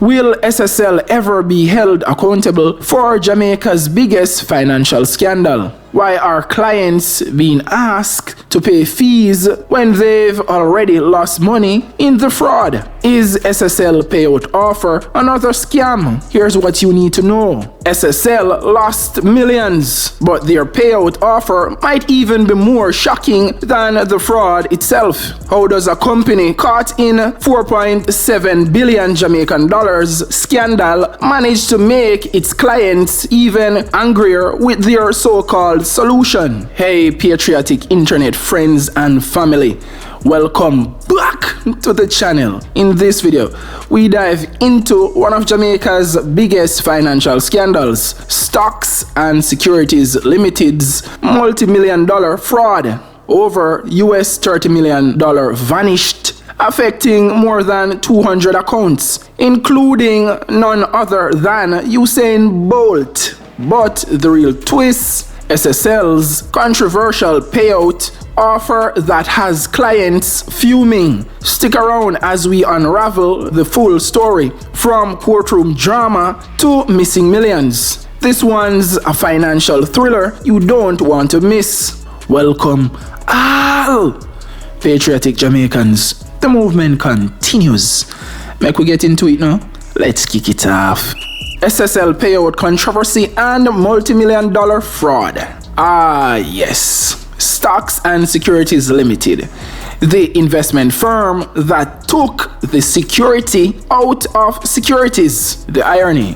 Will SSL ever be held accountable for Jamaica's biggest financial scandal? Why are clients being asked to pay fees when they've already lost money in the fraud? Is SSL payout offer another scam? Here's what you need to know. SSL lost millions, but their payout offer might even be more shocking than the fraud itself. How does a company caught in 4.7 billion Jamaican dollars scandal manage to make its clients even angrier with their so-called solution? Hey, patriotic internet friends and family, welcome back to the channel. In this video, we dive into one of Jamaica's biggest financial scandals, Stocks and Securities Limited's multi-million-dollar fraud. Over US $30 million vanished, affecting more than 200 accounts, including none other than Usain Bolt. But the real twist, SSL's controversial payout offer that has clients fuming. Stick around as we unravel the full story, from courtroom drama to missing millions. This one's a financial thriller you don't want to miss. Welcome all patriotic Jamaicans. The movement continues. Make we get into it now? Let's kick it off. SSL payout controversy and multi-million-dollar fraud. Ah yes, Stocks and Securities Limited, the investment firm that took the security out of securities. The irony.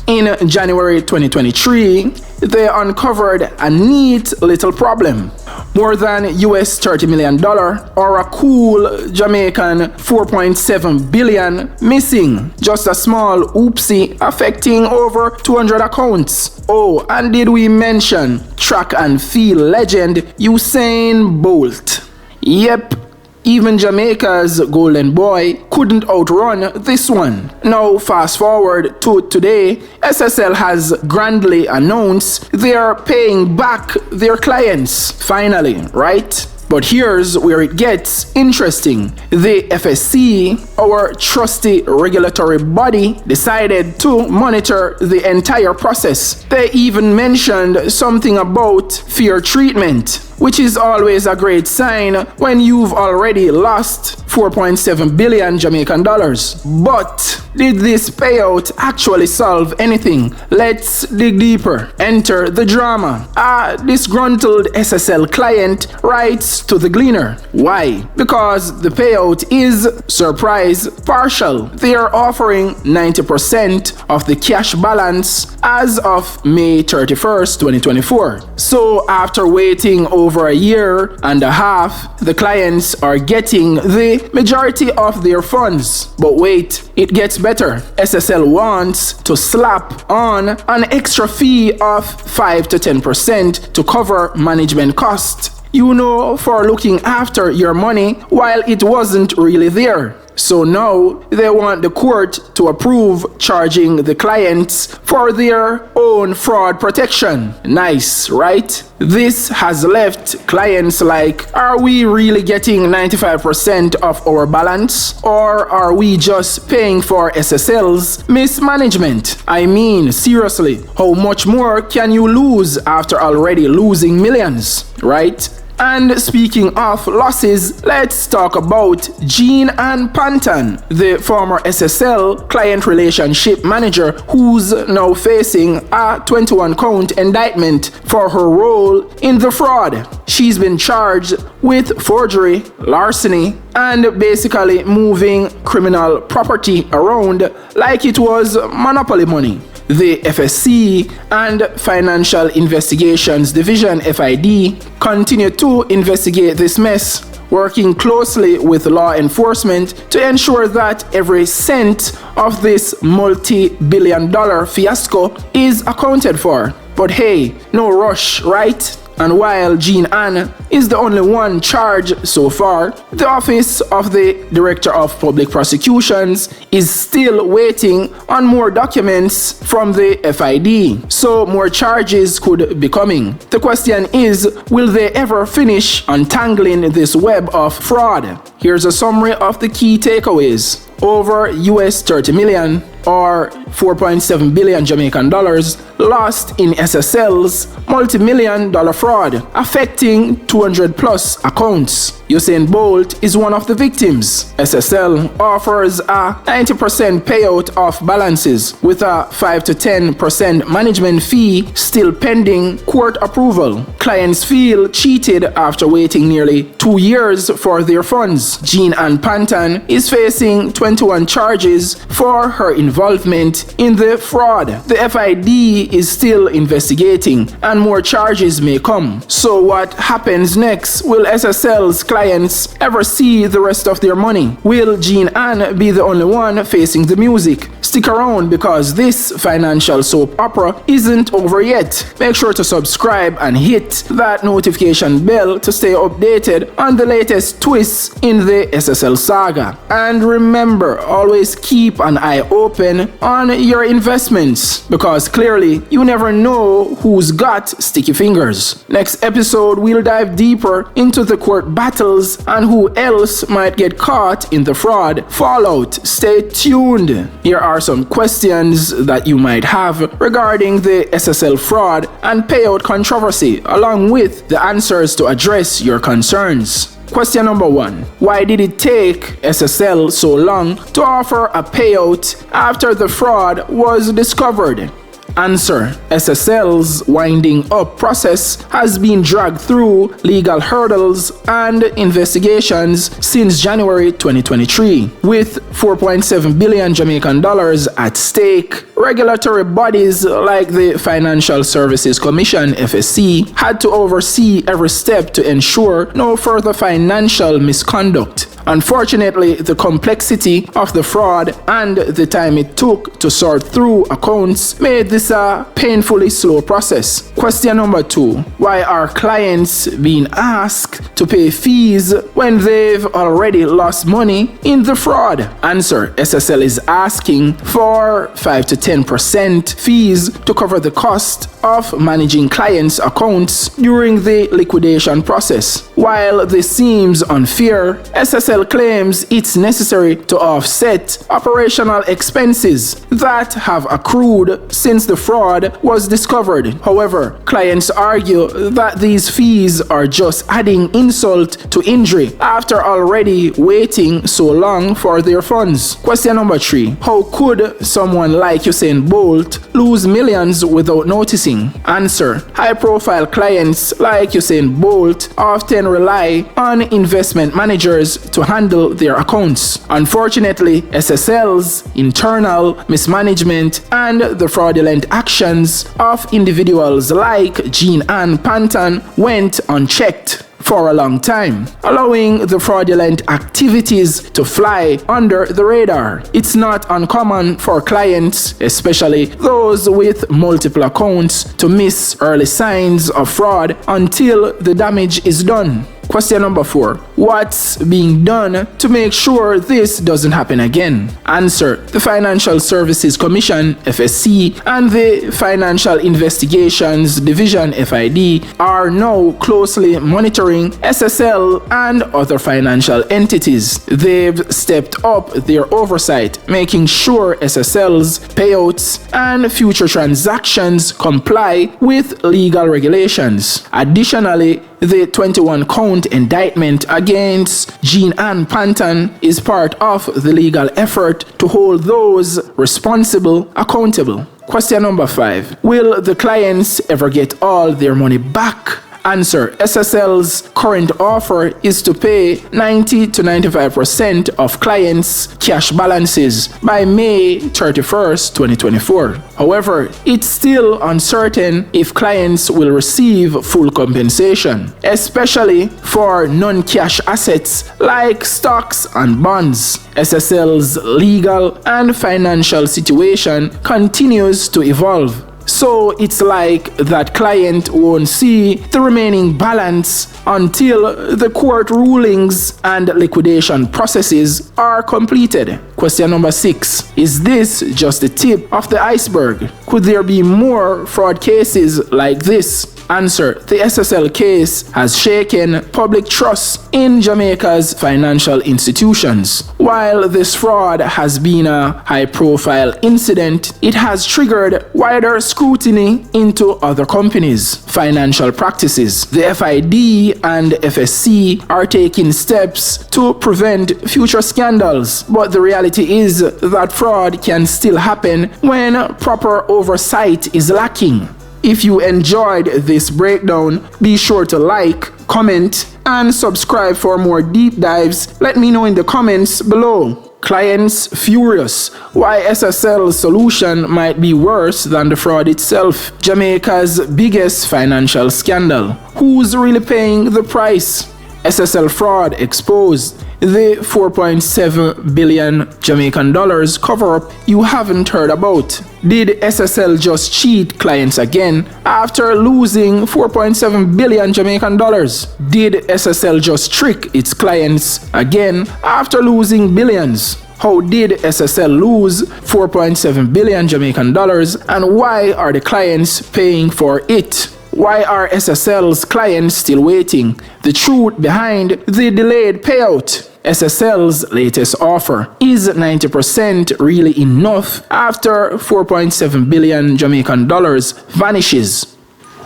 In January 2023, they uncovered a neat little problem. More than US $30 million, or a cool Jamaican 4.7 billion missing. Just a small oopsie affecting over 200 accounts. Oh, and did we mention track and field legend Usain Bolt? Yep. Even Jamaica's golden boy couldn't outrun this one. Now fast forward to today, SSL has grandly announced they're paying back their clients. Finally, right? But here's where it gets interesting. The FSC, our trusty regulatory body, decided to monitor the entire process. They even mentioned something about fair treatment, which is always a great sign when you've already lost 4.7 billion Jamaican dollars. But did this payout actually solve anything? Let's dig deeper. Enter the drama. A disgruntled SSL client writes to the Gleaner. Why? Because the payout is, surprise, partial. They are offering 90% of the cash balance as of May 31st, 2024. So after waiting over a year and a half, the clients are getting the majority of their funds. But wait, it gets better. SSL wants to slap on an extra fee of 5 to 10% to cover management costs. You know, for looking after your money while it wasn't really there. So now they want the court to approve charging the clients for their own fraud protection. Nice, right? This has left clients like, are we really getting 95% of our balance? Or are we just paying for SSL's mismanagement? I mean, seriously, how much more can you lose after already losing millions, right? And speaking of losses, let's talk about Jean and Panton, the former SSL client relationship manager who's now facing a 21-count indictment for her role in the fraud. She's been charged with forgery, larceny, and basically moving criminal property around like it was monopoly money. The FSC and Financial Investigations Division (FID) continue to investigate this mess, working closely with law enforcement to ensure that every cent of this multi-billion-dollar fiasco is accounted for. But hey, no rush, right? And while Jean Ann is the only one charged so far, the Office of the Director of Public Prosecutions is still waiting on more documents from the FID, so more charges could be coming. The question is, will they ever finish untangling this web of fraud? Here's a summary of the key takeaways. Over US $30 million, or 4.7 billion Jamaican dollars lost in SSL's multi-million-dollar fraud, affecting 200 plus accounts. Usain Bolt is one of the victims. SSL offers a 90% payout of balances with a 5 to 10% management fee still pending court approval. Clients feel cheated after waiting nearly 2 years for their funds. Jean Ann Panton is facing 21 charges for her involvement in the fraud. The FID is still investigating and more charges may come. So what happens next? Will SSL's clients ever see the rest of their money? Will Jean Ann be the only one facing the music? Stick around because this financial soap opera isn't over yet. Make sure to subscribe and hit that notification bell to stay updated on the latest twists in the SSL saga. And remember, always keep an eye open on your investments because clearly you never know who's got sticky fingers. Next episode, we'll dive deeper into the court battles and who else might get caught in the fraud fallout. Stay tuned. Here are some questions that you might have regarding the SSL fraud and payout controversy, along with the answers to address your concerns. Question number 1. Why did it take SSL so long to offer a payout after the fraud was discovered? Answer: SSL's winding up process has been dragged through legal hurdles and investigations since January 2023. With 4.7 billion Jamaican dollars at stake, regulatory bodies like the Financial Services Commission (FSC) had to oversee every step to ensure no further financial misconduct. Unfortunately, the complexity of the fraud and the time it took to sort through accounts made this a painfully slow process. Question number 2. Why are clients being asked to pay fees when they've already lost money in the fraud? Answer: SSL is asking for 5 to 10% fees to cover the cost of managing clients' accounts during the liquidation process. While this seems unfair, SSL claims it's necessary to offset operational expenses that have accrued since the fraud was discovered. However, clients argue that these fees are just adding insult to injury after already waiting so long for their funds. Question number 3. How could someone like Usain Bolt lose millions without noticing? Answer: high-profile clients like Usain Bolt often rely on investment managers to handle their accounts. Unfortunately, SSL's internal mismanagement and the fraudulent actions of individuals like Jean Ann Panton went unchecked for a long time, allowing the fraudulent activities to fly under the radar. It's not uncommon for clients, especially those with multiple accounts, to miss early signs of fraud until the damage is done. Question number 4. What's being done to make sure this doesn't happen again? Answer: the Financial Services Commission (FSC) and the Financial Investigations Division (FID) are now closely monitoring SSL and other financial entities. They've stepped up their oversight, making sure SSL's payouts and future transactions comply with legal regulations. Additionally, the 21-count indictment against Jean Ann Panton is part of the legal effort to hold those responsible accountable. Question number 5. Will the clients ever get all their money back? Answer: SSL's current offer is to pay 90 to 95% of clients' cash balances by May 31st, 2024. However, it's still uncertain if clients will receive full compensation, especially for non-cash assets like stocks and bonds. SSL's legal and financial situation continues to evolve. So it's like that client won't see the remaining balance until the court rulings and liquidation processes are completed. Question number 6. Is this just the tip of the iceberg? Could there be more fraud cases like this? Answer: the SSL case has shaken public trust in Jamaica's financial institutions. While this fraud has been a high-profile incident, it has triggered wider scrutiny into other companies' financial practices. The FID and FSC are taking steps to prevent future scandals, but the reality is that fraud can still happen when proper oversight is lacking. If you enjoyed this breakdown, be sure to like, comment, and subscribe for more deep dives. Let me know in the comments below. Clients furious. Why SSL solution might be worse than the fraud itself. Jamaica's biggest financial scandal. Who's really paying the price? SSL fraud exposed. The 4.7 billion Jamaican dollars cover-up you haven't heard about. Did SSL just cheat clients again after losing 4.7 billion Jamaican dollars? Did SSL just trick its clients again after losing billions? How did SSL lose 4.7 billion Jamaican dollars, and why are the clients paying for it? Why are SSL's clients still waiting? The truth behind the delayed payout. SSL's latest offer. Is 90% really enough after 4.7 billion Jamaican dollars vanishes?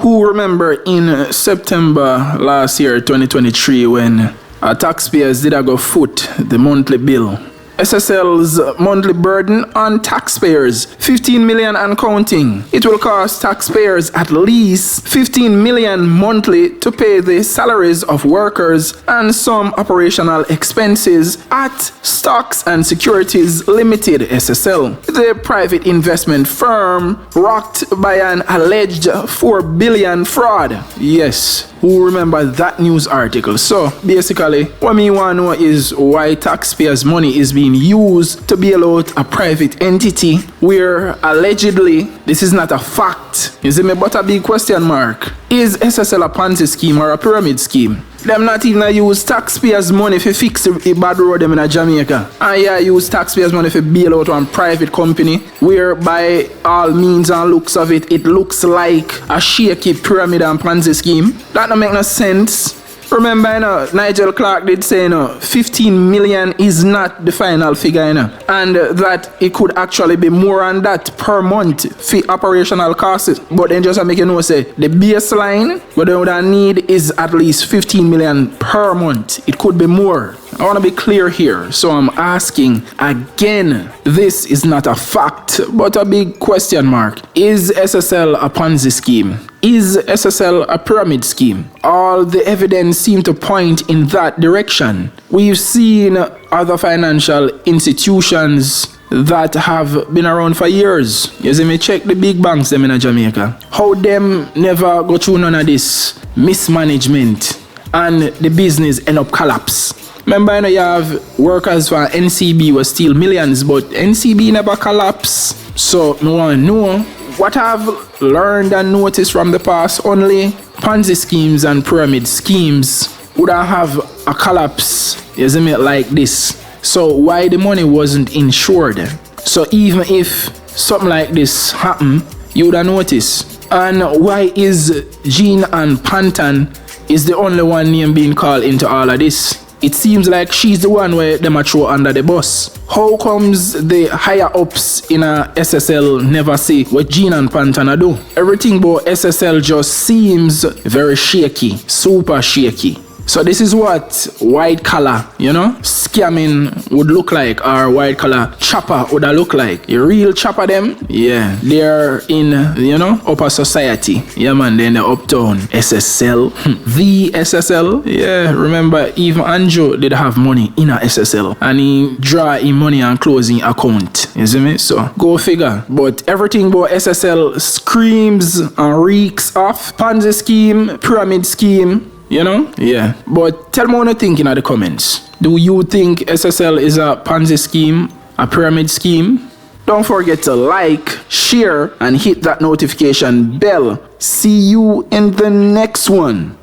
Who remember in September last year, 2023, when our taxpayers did go foot the monthly bill? SSL's monthly burden on taxpayers, 15 million and counting. It will cost taxpayers at least 15 million monthly to pay the salaries of workers and some operational expenses at Stocks and Securities Limited, SSL, the private investment firm rocked by an alleged 4 billion fraud. Yes, who remember that news article? So basically, what me want to know is why taxpayers' money is being used to bail out a private entity where allegedly this is not a fact. You see me, but a big question mark. Is SSL a Ponzi scheme or a pyramid scheme? Them not even use taxpayers' money to fix a bad road them in Jamaica. And yeah, use taxpayers' money to bail out one private company where by all means and looks of it, it looks like a shaky pyramid and Ponzi scheme. That don't make no sense. Remember, Nigel Clark did say, 15 million is not the final figure, and that it could actually be more than that per month for operational costs. But then just make say the baseline what they would need is at least 15 million per month. It could be more. I want to be clear here, so I'm asking again, this is not a fact, but a big question mark. Is SSL a Ponzi scheme? Is SSL a pyramid scheme? All the evidence seems to point in that direction. We've seen other financial institutions that have been around for years. You see me, check the big banks them in Jamaica. How them never go through none of this mismanagement and the business end up collapse. Remember, you have workers for NCB who steal millions, but NCB never collapse. So, no one know what I've learned and noticed from the past. Only Ponzi schemes and pyramid schemes would have a collapse, you see me, like this. So, why the money wasn't insured? So, even if something like this happened, you would have noticed. And why is Jean and Pantan is the only one name being called into all of this? It seems like she's the one where them are throw under the bus. How comes the higher ups in a SSL never say what Jean and Pantana do? Everything about SSL just seems very shaky, super shaky. So this is what white collar, scamming would look like, or white collar chopper would look like. A real chopper them, yeah, they're in, upper society. Yeah man, they're in the uptown. SSL, the SSL, yeah, remember even Anjo did have money in a SSL and he draw in money and closing account. You see me? So go figure. But everything about SSL screams and reeks of Ponzi scheme, pyramid scheme. Yeah. But tell me what you think in the comments. Do you think SSL is a Ponzi scheme, a pyramid scheme? Don't forget to like, share, and hit that notification bell. See you in the next one.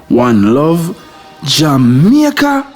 One love, Jamaica.